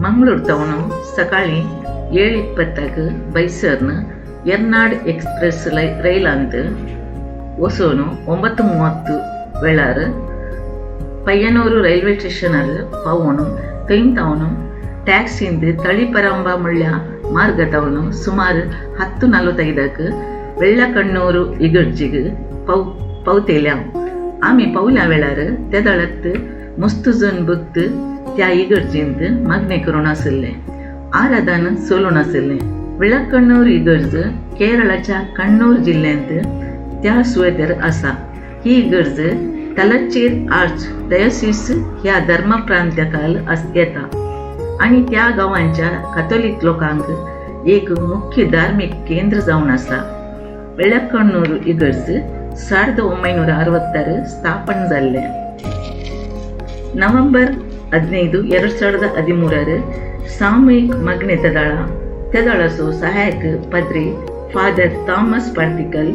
Mangaluru town ಸಕಾಳಿ 7:20 ಬೈಸರ್ನ Ernad express ರೈಲಾಂದು ಒಸೋನು 9:30 ವೇಳಾರು ಪಯ್ಯನೂರು ರೈಲ್ವೆ ಸ್ಟೇಷನರ್ ಪವನು ಕೈಂತವನು ಟ್ಯಾಕ್ಸಿಂದು ತಳಿಪರಂಬ ಮುಳ್ಳ ಮಾರ್ಗದವನು ಸುಮಾರು 10:45 വെള്ളക്കണ്ണൂരു ഇഗർജിഗ് പൗതേലാം ആമി പൗല വെളാറ് തെതളത്ത് മുസ്തുസുൻ ബുക്ത് त्या इगर्जींत मगने करूनासिल्ले आराधन सोलूनासिल्ले वेळकण्णूर इगर्ज केरळाच्या कण्णूर जिल्ह्यांत त्या सुवेतेर आसा. ही इगर्ज तलचेर आर्च डायोसीस ह्या धर्मप्रांत्याखाल येता आनी त्या गांवांच्या कॅथोलिक लोकांक एक मुख्य धार्मिक केंद्र जावन आसा. वेळकण्णूर इगर्ज 1966 स्थापन जाल्ले. नोव्हेंबर 15, 2013 ಸಾಮೂಹಿಕ ಮಗ್ನೆ ತೆದಳಸು ಸಹಾಯಕ ಪದ್ರಿ ಫಾದರ್ ಥಾಮಸ್ ಪಾರ್ಟಿಕಲ್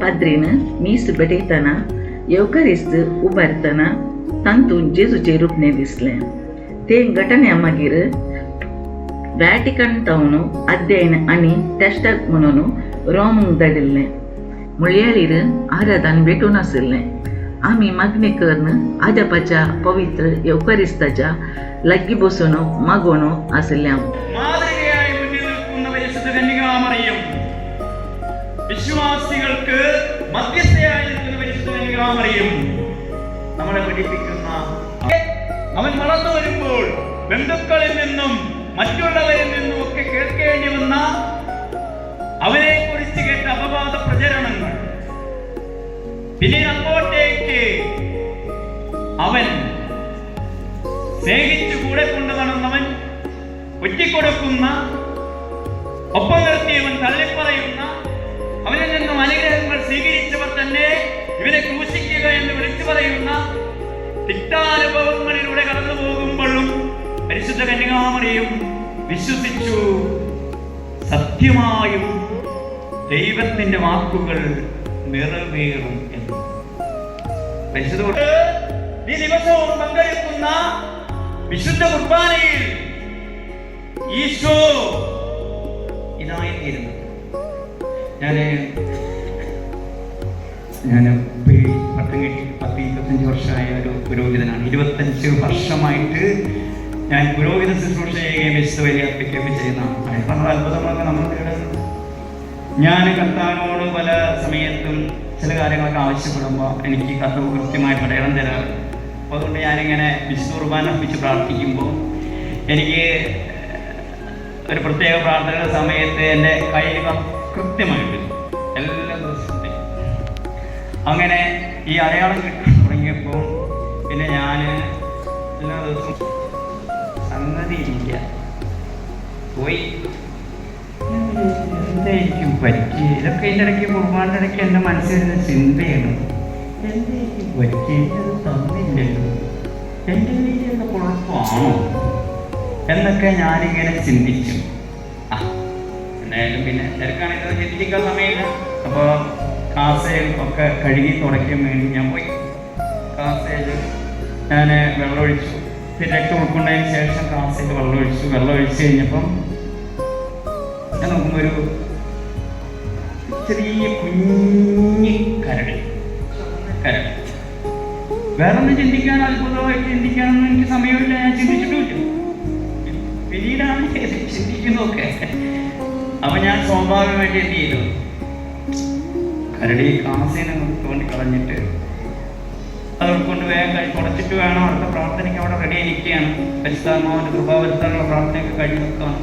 ಪದ್ರಿನ ಮೀಸು ಬೆಟೈತನ येवकारिस्त उबारतना तांतून जेजूचे रूपणे दिसले. ते घटने मागीर व्हॅटिकन टावन अध्ययन आनी टेस्टाक म्हणून रोमाक धाडिल्ले. मुळ्याळीर आराधन भेटून आशिल्लें. आमी मागणी करून आजपाच्या पवित्र येवकारिस्ताच्या लग्गी बसून मागोवन आशिल्ल्या. വിശ്വാസികൾക്ക് മധ്യസ്ഥയായി നിൽക്കുന്ന പരിശുദ്ധ കന്യകാമറിയം നമ്മളെ പഠിപ്പിക്കുന്ന അവൻ വളർന്നു വരുമ്പോൾ ബന്ധുക്കളിൽ നിന്നും മറ്റുള്ളവരിൽ നിന്നും ഒക്കെ കേൾക്കേണ്ടി വന്ന അവരെ കുറിച്ച് കേട്ട അപവാദ പ്രചരണങ്ങൾ, പിന്നീട് അങ്ങോട്ടേക്ക് അവൻ സ്നേഹിച്ചു കൂടെ കൊണ്ടു നടന്നവൻ, ഒറ്റിക്കൊടുക്കുന്ന, ഒപ്പം നിർത്തിയവൻ തള്ളിപ്പറയുന്ന, അവനിൽ നിന്നും അനുഗ്രഹങ്ങൾ സ്വീകരിച്ചവർ തന്നെ ഇവനെ ക്രൂശിക്കുക എന്ന് വിളിച്ചു പറയുന്ന തിക്താനുഭവങ്ങളിലൂടെ കടന്നു പോകുമ്പോഴും പരിശുദ്ധ കന്യകാമറിയം വിശ്വസിച്ചു. സത്യമായും ദൈവത്തിന്റെ വാക്കുകൾ നിറവേറും എന്ന്. പരിശുദ്ധ ഈ ദിവസവും പങ്കെടുക്കുന്ന വിശുദ്ധ കുർബാനയിൽ ഈശോ ഇതായിരുന്നു. ഞാൻ പട്ടം കെട്ടി 10-25 വർഷമായ ഒരു പുരോഹിതനാണ്. 25 വർഷമായിട്ട് ഞാൻ പുരോഹിത ശുശ്രൂഷ ചെയ്യുകയും വിശുദ്ധ ബലിയർപ്പിക്കുകയും ചെയ്യുന്നതാണ്. പല അത്ഭുതങ്ങളൊക്കെ നമ്മൾ നേടുന്നത്. ഞാൻ കർത്താവിനോട് പല സമയത്തും ചില കാര്യങ്ങളൊക്കെ ആവശ്യപ്പെടുമ്പോൾ എനിക്ക് കർത്താവ് കൃത്യമായിട്ട് ഇടം തരാറുണ്ട്. അപ്പോൾ അതുകൊണ്ട് ഞാനിങ്ങനെ വിശുദ്ധ കുർബാന അർപ്പിച്ച് പ്രാർത്ഥിക്കുമ്പോൾ എനിക്ക് ഒരു പ്രത്യേക പ്രാർത്ഥനയുടെ സമയത്ത് എൻ്റെ കയ്യിൽ കൃത്യമായിട്ട് എല്ലാ ദിവസവും അങ്ങനെ ഈ അടയാളം കിട്ടാൻ തുടങ്ങിയപ്പോൾ പിന്നെ ഞാൻ എല്ലാ ദിവസവും സംഗതിയില്ല പോയി എന്തായിരിക്കും പറ്റി. ഇതൊക്കെ ഇതിൻ്റെ ഇടയ്ക്ക് കുർബാൻ്റെ ഇടയ്ക്ക് എൻ്റെ മനസ്സിലൊരു ചിന്തയാണ്. എന്തായിരിക്കും പറ്റി, അത് തന്നില്ലല്ലോ, എൻ്റെ രീതിയുടെ കുഴപ്പമാണോ എന്നൊക്കെ ഞാനിങ്ങനെ ചിന്തിച്ചു. എന്തായാലും പിന്നെ തിരക്കാണെങ്കിൽ ചിന്തിക്കാൻ സമയമില്ല. അപ്പോൾ കാസേൽ ഒക്കെ കഴുകി തുടയ്ക്കാൻ വേണ്ടി ഞാൻ പോയി. കാസേൽ ഞാൻ വെള്ളമൊഴിച്ചു. പിന്നെ രക്തം ഉൾക്കൊണ്ടതിന് ശേഷം കാസേൽ വെള്ളമൊഴിച്ച് കഴിഞ്ഞപ്പം ഞാൻ നോക്കുമ്പോൾ ഒരു ചെറിയ കുഞ്ഞി കരട്. വേറൊന്നും ചിന്തിക്കാൻ, അത്ഭുതമായിട്ട് ചിന്തിക്കാനൊന്നും എനിക്ക് സമയമില്ല. ഞാൻ ചിന്തിച്ചിട്ടുമില്ല. പിന്നീടാണ് ചിന്തിക്കുന്നതൊക്കെ. അപ്പൊ ഞാൻ സ്വാഭാവികമായിട്ട് എന്ത് ചെയ്തു, കരടി കാസേനെ തോണ്ടി കളഞ്ഞിട്ട് അത് ഉൾക്കൊണ്ട് വേഗം തുടച്ചിട്ട് വേണം അടുത്ത പ്രാർത്ഥനയ്ക്ക് അവിടെ റെഡി ആയിരിക്കുകയാണ്. പരിശുദ്ധാത്മാവിന്റെ കൃപാവരുത്താനുള്ള പ്രാർത്ഥനയൊക്കെ കഴിഞ്ഞ് വെക്കുകയാണ്.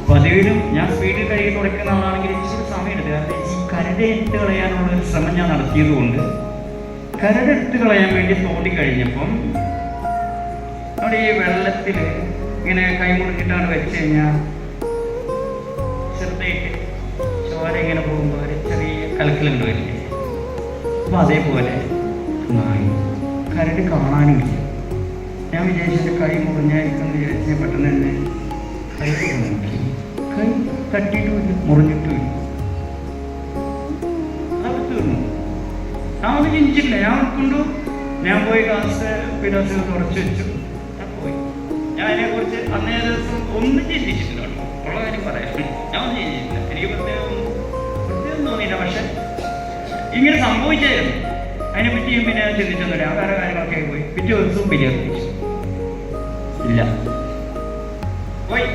പതിവിലും ഞാൻ സ്പീഡിൽ കഴുകി തുടയ്ക്കുന്ന ആളാണെങ്കിൽ ഇച്ചിരി സമയമെടുത്ത്. കാരണം ഈ കരട് എടുത്ത് കളയാനുള്ള ഒരു ശ്രമം ഞാൻ നടത്തിയത് കൊണ്ട് കരടെടുത്ത് കളയാൻ വേണ്ടി തോണ്ടി കഴിഞ്ഞപ്പം അവിടെ ഈ വെള്ളത്തിൽ ഇങ്ങനെ കൈമുറിച്ചിട്ടാണ് വെച്ച് കഴിഞ്ഞാൽ ചെറുതായിട്ട് ചോര ഇങ്ങനെ പോകുമ്പോൾ ഒരു ചെറിയ കലക്കലുണ്ട് വരില്ലേ. അപ്പോൾ അതേപോലെ കരട് കാണാനുമില്ല. ഞാൻ വിചാരിച്ചിട്ട് കൈ മുറിഞ്ഞായിരിക്കും വിചാരിച്ച് പെട്ടെന്ന് തന്നെ കൈ നോക്കി. കൈ തട്ടിയിട്ടുമില്ല, മുറിഞ്ഞിട്ടുമില്ല. അതൊക്കെ തീർന്നു. ഞാൻ അത് ചിന്തിച്ചില്ല. ഞാൻ ഉൾക്കൊണ്ടു. ഞാൻ പോയി കാസ് പിതാസ് കുറച്ച് വെച്ചു. ഞാൻ പോയി. കുറിച്ച് അന്നേ ദിവസം ഒന്നും ചിന്തിച്ചിട്ടില്ല കേട്ടോ. ഉള്ള കാര്യം പറയാം, ഞാൻ ഒന്നും ചിന്തിച്ചിട്ടില്ല. എനിക്ക് പ്രത്യേകം തോന്നിയില്ല. പക്ഷെ ഇങ്ങനെ സംഭവിച്ചായിരുന്നു. അതിനെപ്പറ്റി പിന്നെ ചിന്തിച്ചൊന്നുമില്ല. ആ വേറെ കാര്യങ്ങളൊക്കെ പോയി. പിറ്റേ ദിവസവും ബലിയർപ്പിച്ചു. ഇല്ല, പോയി,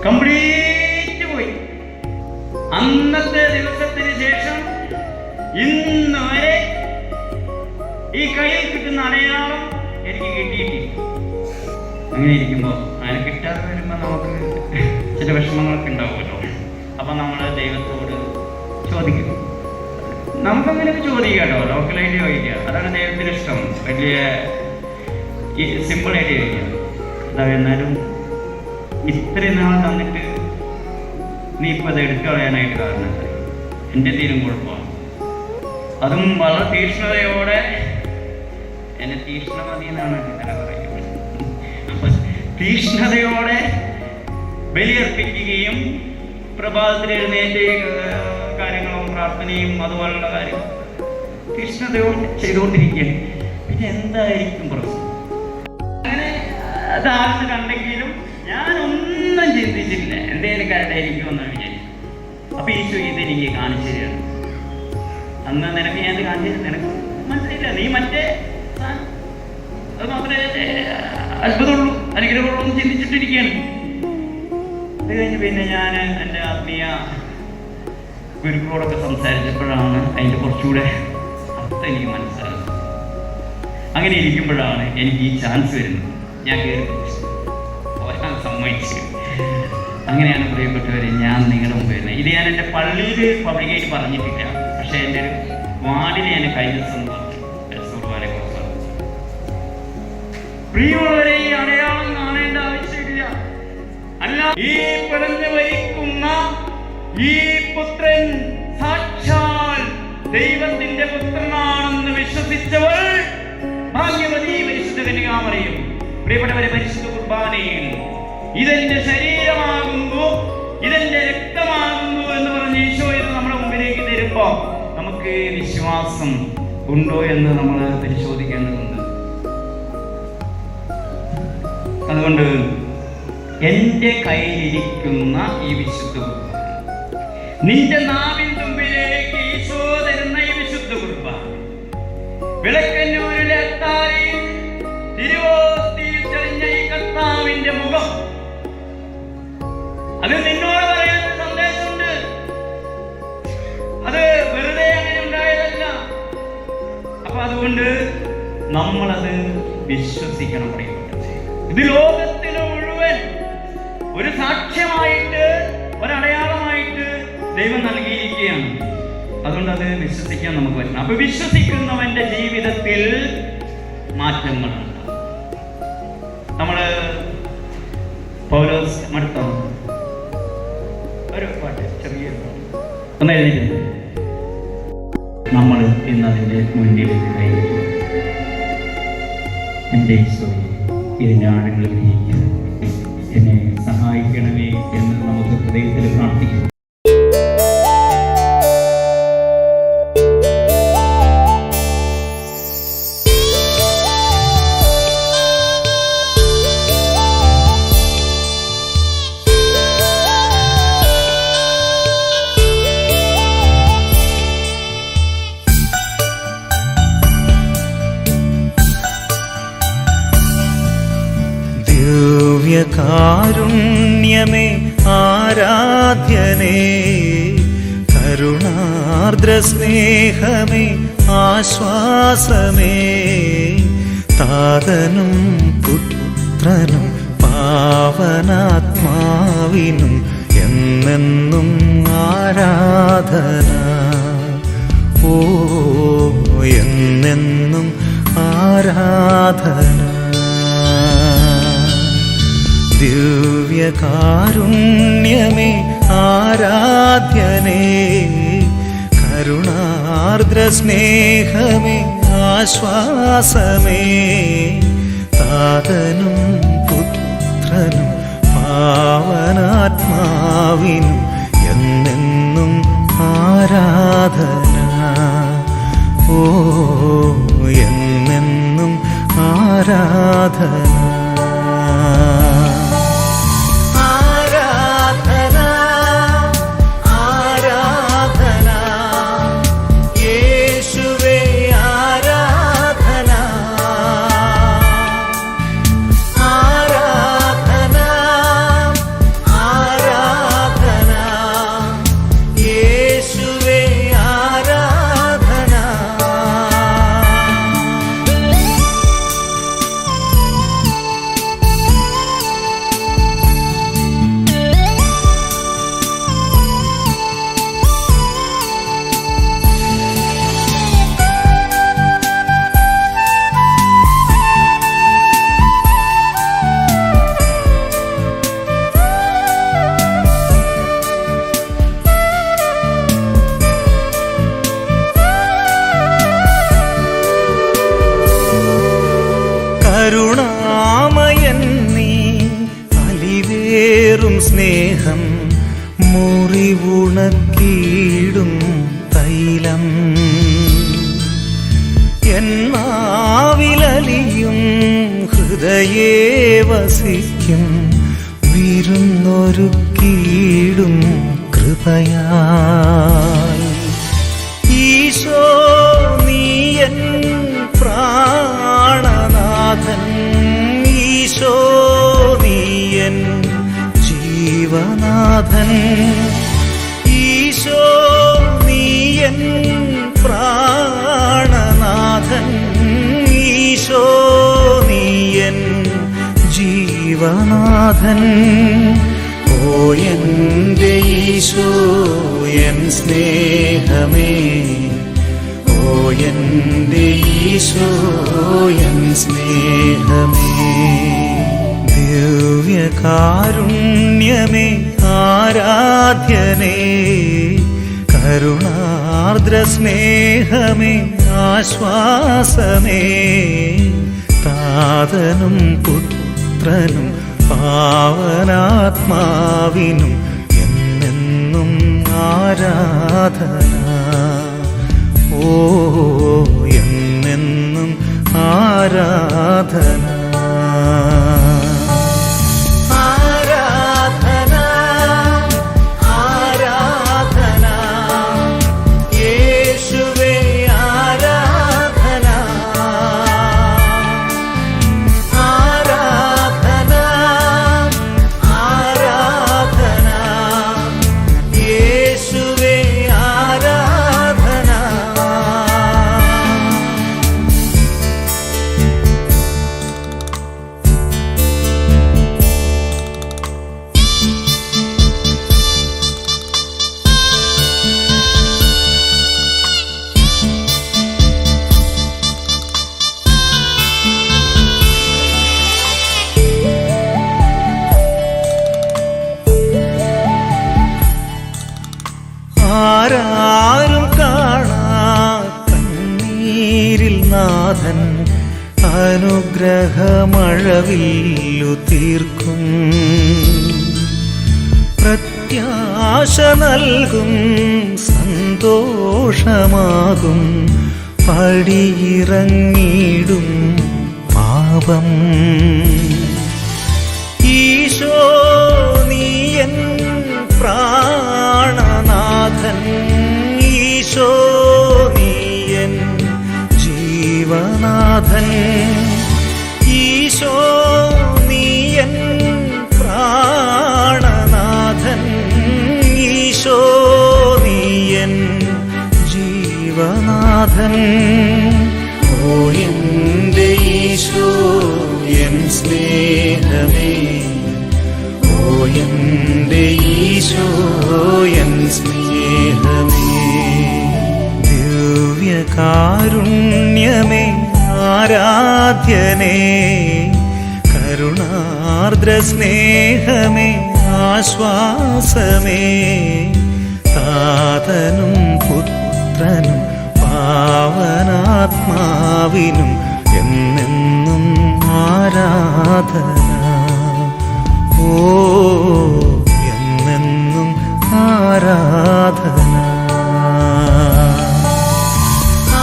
കംപ്ലീറ്റ് പോയി. അന്നത്തെ ദിവസത്തിന് ശേഷം ഇന്ന് വരെ ഈ കയ്യിൽ കിട്ടുന്ന അടയാളം എനിക്ക് കിട്ടിയിട്ടില്ല. അങ്ങനെ ഇരിക്കുമ്പോൾ അതിന് കിട്ടാതെ വരുമ്പോൾ നമുക്ക് ചില വിഷമങ്ങളൊക്കെ ഉണ്ടാവുമല്ലോ. അപ്പം നമ്മൾ ദൈവത്തോട് ചോദിക്കും. നമുക്കങ്ങനെയൊക്കെ ചോദിക്കാട്ടോ, ലോക്കലായിട്ട് ചോദിക്കുക. അതാണ് ദൈവത്തിന് ഇഷ്ടം. വലിയ സിമ്പിളായിട്ട് ചോദിക്കുക. അതാ എന്നാലും ഇത്രയും നാൾ തന്നിട്ട് നീ ഇപ്പോൾ അത് എടുത്തു കളയാനായിട്ട് കാരണം എൻ്റെ തീരും കുഴപ്പമാണ്. അതും വളരെ തീക്ഷ്ണതയോടെ, എന്നെ തീക്ഷ്ണമതി എന്നാണ് ഇങ്ങനെ പറയുന്നത്. അപ്പൊ തീക്ഷ്ണതയോടെ ബലിയർപ്പിക്കുകയും പ്രഭാതത്തിൽ എഴുന്നേറ്റ് കാര്യങ്ങളും പ്രാർത്ഥനയും അതുപോലുള്ള കാര്യം തീക്ഷ്ണതയോടെ ചെയ്തുകൊണ്ടിരിക്കുകയാണ്. പിന്നെ എന്തായിരിക്കും പ്രശ്നം? അങ്ങനെ അതാർന്ന് കണ്ടെങ്കിലും ഞാനൊന്നും ചിന്തിച്ചില്ല. എന്തെങ്കിലും കരടായിരിക്കുമെന്നാണ് വിചാരിച്ചു. അപ്പൊ ഈശോ ഇതെനിക്ക് കാണിച്ചു തരികയാണ്. അന്ന് നിനക്ക് ഞാൻ കാണിച്ചു, നിനക്ക് മനസ്സിലില്ല, നീ മറ്റേ അത് മാത്രമേ അത്ഭുതമുള്ളൂ, അനുഗ്രഹമുള്ളൂ എന്ന് ചിന്തിച്ചിട്ടിരിക്കുകയാണ്. അത് കഴിഞ്ഞ് പിന്നെ ഞാൻ എൻ്റെ ആത്മീയ ഗുരുക്കളോടൊക്കെ സംസാരിച്ചപ്പോഴാണ് അതിൻ്റെ കുറച്ചുകൂടെ അർത്ഥം എനിക്ക് മനസ്സിലാകുന്നത്. അങ്ങനെ ഇരിക്കുമ്പോഴാണ് എനിക്ക് ഈ ചാൻസ് വരുന്നത്. ഞാൻ കയറി പോരാൻ സമ്മതിച്ചു. അങ്ങനെയാണ് പ്രിയപ്പെട്ടവരെ ഞാൻ നിങ്ങളുടെ മുമ്പ് വരുന്നത്. ഇത് ഞാൻ എൻ്റെ പള്ളിയിൽ പബ്ലിക്കായിട്ട് പറഞ്ഞിട്ടില്ല. പക്ഷേ എൻ്റെ ഒരു വാർഡിൽ ഞാൻ കഴിഞ്ഞ ദിവസം പ്രിയമുള്ളവരെ, ഈ അടയാളം കാണേണ്ട ആവശ്യമില്ല. അല്ല, ഈ പിടഞ്ഞു വരിക്കുന്ന ഈ പുത്രൻ സാക്ഷാൽ ദൈവത്തിന്റെ പുത്രനാണെന്ന് വിശ്വസിച്ചവൾ ഭാഗ്യവതി പരിശുദ്ധ കന്യകാമറിയം. പ്രിയപ്പെട്ടവരെ, പരിശുദ്ധ കുർബാനയിൽ ഇതെന്റെ ശരീരമാകുന്നു, ഇതെന്റെ രക്തമാകുന്നു എന്ന് പറഞ്ഞ് ഈശോ ഇത് നമ്മുടെ മുമ്പിലേക്ക് തരുമ്പോൾ നമുക്ക് വിശ്വാസം ഉണ്ടോ എന്ന് നമ്മൾ പരിശോധിക്കേണ്ടതുണ്ട്. അതുകൊണ്ട് എൻ്റെ കയ്യിലിരിക്കുന്ന ഈ വിശുദ്ധ കുർബാന, നിന്റെ നാവിൻ തുമ്പിലേക്ക് ഈശോ തരുന്ന ഈ വിശുദ്ധ കുർബാന, വിളക്കന്നൂരിലെ അത്താരിയിൽ തിരുവോസ്തിയിൽ തെളിഞ്ഞ ഈ കർത്താവിന്റെ മുഖം, അത് നിന്നോട് പറയാൻ സന്ദേശമുണ്ട്. അത് വെറുതെ അങ്ങനെ ഉണ്ടായതല്ല. അപ്പൊ അതുകൊണ്ട് നമ്മളത് വിശ്വസിക്കണം. പറയുന്നത് ഇത് ലോകത്തിന് മുഴുവൻ ഒരു സാക്ഷ്യമായിട്ട്, ഒരടയാളമായിട്ട് ദൈവം നൽകിയിരിക്കുകയാണ്. അതുകൊണ്ട് അത് വിശ്വസിക്കാൻ നമുക്ക് പറ്റണം. അപ്പൊ വിശ്വസിക്കുന്നവന്റെ ജീവിതത്തിൽ മാറ്റങ്ങളുണ്ട്. നമ്മള് പൗലോസ് അടുത്ത ഒരു പാട്ട്, ചെറിയ ഒന്നെഴുതിയിട്ടുണ്ട്. നമ്മൾ ഇന്നതിൻ്റെ മുന്നിലേക്ക് കൈവരും. എൻ്റെ ഈശോയെ, ഇതിൻ്റെ ആഴങ്ങൾ ഗ്രഹിക്കാൻ എന്നെ സഹായിക്കണമേ എന്ന് നമുക്ക് ഹൃദയത്തിൽ പ്രാർത്ഥിക്കാം. കാരുണ്യമേ ആരാധ്യനേ, കരുണാർദ്ര സ്നേഹമേ ആശ്വാസമേ, താതനും പുത്രനും പാവനാത്മാവിനും എന്നെന്നും ആരാധന. ഓ, എന്നെന്നും ആരാധന. ദിവ്യകാരുണ്യമേ ആരാധ്യനേ, കരുണാർദ്ര സ്നേഹമേ ആശ്വാസമേ, താതനും പുത്രനും പാവനാത്മാവിനും എന്നെന്നും ആരാധന. ഓ, എന്നെന്നും ആരാധന. വസിക്കും വിരുന്നൊരുക്കിയിടും കൃപയാൽ. ഈശോ നീയൻ പ്രാണനാഥൻ, ഈശോ നീയൻ ജീവനാഥൻ, ഈശോ നീയൻ പ്രാണനാഥൻ, ഈശോ നീയൻ ജീവനാഥൻ. ഓ എൻ്റെ ഈശോ എൻ സ്നേഹമേ, ഓ എൻ്റെ ഈശോ എൻ സ്നേഹമേ. ദിവ്യകാരുണ്യമേ ആരാധ്യനേ, കരുണാർദ്ര സ്നേഹമേ ആശ്വാസമേ. താതനും പുത്രനും പാവനാത്മാവിനും എന്നെന്നും ആരാധന. ഓ എന്നെന്നും ആരാധന. ആരാരും കാണാ കണ്ണീരിൽ നാഥൻ അനുഗ്രഹമഴവില്ലു തീർക്കും. പ്രത്യാശ നൽകും സന്തോഷമാകും പടിയിറങ്ങിടും പാപം. ഈശോ നീയൻ പ്രാണനാഥൻ, ഈശോ നീയൻ ജീവനാഥൻ, ഈശോ നീയൻ പ്രാണനാഥൻ, ഈശോ നീയൻ ജീവനാഥൻ. ഓ എൻ്റെ ഈശോ എൻ സ്നേഹമേ, ഓ എൻ്റെ ഈശോ എൻ സ്നേഹമേ. ദിവ്യകാരുണ്യമേ ആരാധ്യനേ, കരുണാർദ്ര സ്നേഹമേ ആശ്വാസമേ. താതനും പുത്രനും പാവനാത്മാവിനും എന്നെന്നും ആരാധന. ഓ എന്നെന്നും ആരാധന.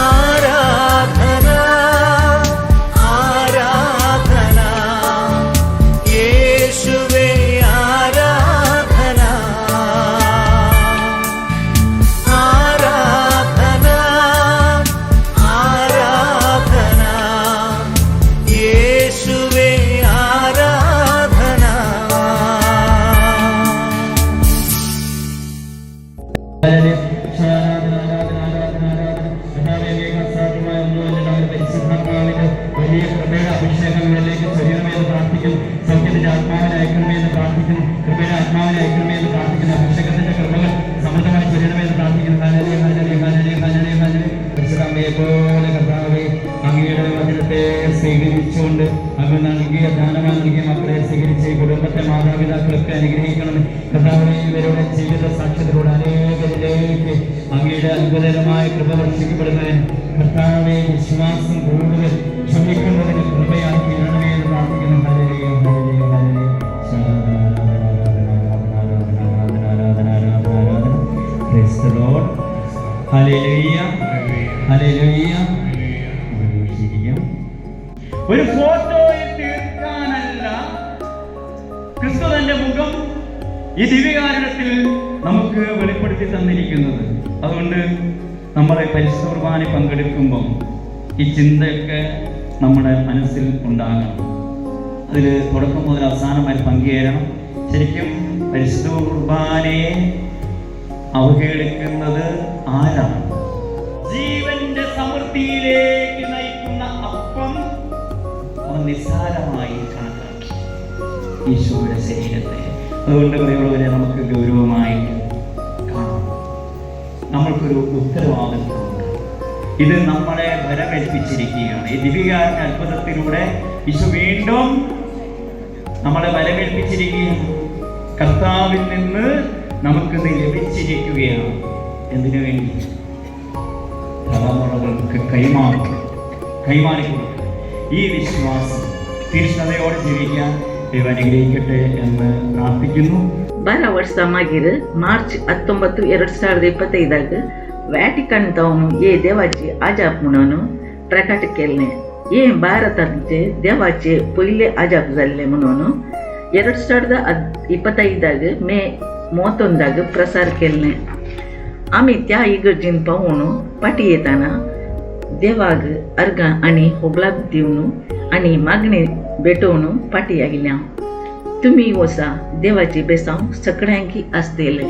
ആരാധന ആരാധന യേശുവേ ആരാധന. ആരാധന ആരാധന യേശുവേ ആരാധന. വലിയ കൃപയുടെ അഭിഷേകങ്ങളിലേക്ക് ചൊരിയണമെന്ന് പ്രാർത്ഥിക്കുന്നു. സത്യത്തിന്റെ ആത്മാവിനെ അയക്കണമെന്ന് പ്രാർത്ഥിക്കുന്നു. കൃപയുടെ ആത്മാവിനെ അയക്കണമെന്ന് പ്രാർത്ഥിക്കുന്നു. അഭിഷേകത്തിന്റെ കൃപകൾ സമൃദ്ധമായി ചൊരിയണമെന്ന് പ്രാർത്ഥിക്കുന്നു. പരിശുദ്ധമ്മയെ പോലെ കർത്താവേ, അങ്ങയുടെ വചനത്തെ സ്വീകരിച്ചുകൊണ്ട് അങ്ങ് നൽകിയ ദാനമായി നൽകിയ മക്കളെ സ്വീകരിച്ച് കുടുംബത്തെ മാതാപിതാക്കളൊക്കെ അനുഗ്രഹിക്കണം. കർത്താവേ, ഇവരുടെ ജീവിത സാക്ഷ്യത്തിലൂടെ അനേകരിലേക്ക് അങ്ങയുടെ അത്ഭുതകരമായ കൃപ വർഷിക്കപ്പെടുന്നതിന് കർത്താവെ വിശ്വാസം കൂടുതൽ ക്ഷമിക്കുന്നതിന് കൃപയാക്കി തീരണമേ എന്ന് പ്രാർത്ഥിക്കുന്നു. ഒരു ഫോട്ടോയിൽ തീർക്കാനല്ല ക്രിസ്തു തന്റെ മുഖം ഈ ദിവ്യകാരണത്തിൽ നമുക്ക് വെളിപ്പെടുത്തി തന്നിരിക്കുന്നത്. അതുകൊണ്ട് നമ്മളെ പരിശുദ്ധ കുർബാനയിൽ പങ്കെടുക്കുമ്പോൾ ഈ ചിന്തയൊക്കെ നമ്മുടെ മനസ്സിൽ ഉണ്ടാകണം. അതിൽ തുടക്കം മുതൽ അവസാനം വരെ പങ്കുചേരണം. ശരിക്കും പരിശുദ്ധ കുർബാനയെ അവഹേളിക്കുന്നത് ആരാണ്? ജീവന്റെ സമൃദ്ധിയിലേക്ക് നയിക്കുന്ന അപ്പം അവൻ നിസ്സാരമായി കണക്കാക്കി ഈശോയുടെ ശരീരത്തെ. അതുകൊണ്ട് പ്രിയമുള്ളവരെ നമുക്ക് ഗൗരവമായിട്ട് കാണാം. നമ്മൾക്കൊരു ഉത്തരവാദിത്വമുണ്ട്. ഇത് നമ്മളെ വരമേൽപ്പിച്ചിരിക്കുകയാണ്. ഈ ദിവ്യകാരുണ്യ അത്ഭുതത്തിലൂടെ ഈശോ വീണ്ടും നമ്മളെ വരമേൽപ്പിച്ചിരിക്കുകയാണ്. കർത്താവിൽ നിന്ന് നമുക്കിത് ലഭിച്ചിരിക്കുകയാണ്. എന്തിനു വേണ്ടി? തലമുറകൾക്ക് കൈമാറിക്കൊടുക്കുക. ഈ വിശ്വാസം തീക്ഷ്ണതയോടെ ജീവിക്കാൻ ദൈവം അനുഗ്രഹിക്കട്ടെ എന്ന് പ്രാർത്ഥിക്കുന്നു. 12 ವರ್ಷ मागीर मार्च 19, 2025 व्हॅटिकन जावन हे देवाचे आजाप म्हणून प्रकट केले. हे भारताचे देवाचे पहिले आजाप जाल्ले म्हणून 2025 मे 31 प्रसार केले. आम्ही त्या इगर्जीन पाहून पाठी येताना देवाक अर्घ आणि होबलाक दिवन आणि मागणी भेटवून पाठी आयल्या. तुम्ही वसा देवाचे बेसांव सगळ्यांकी आसतले.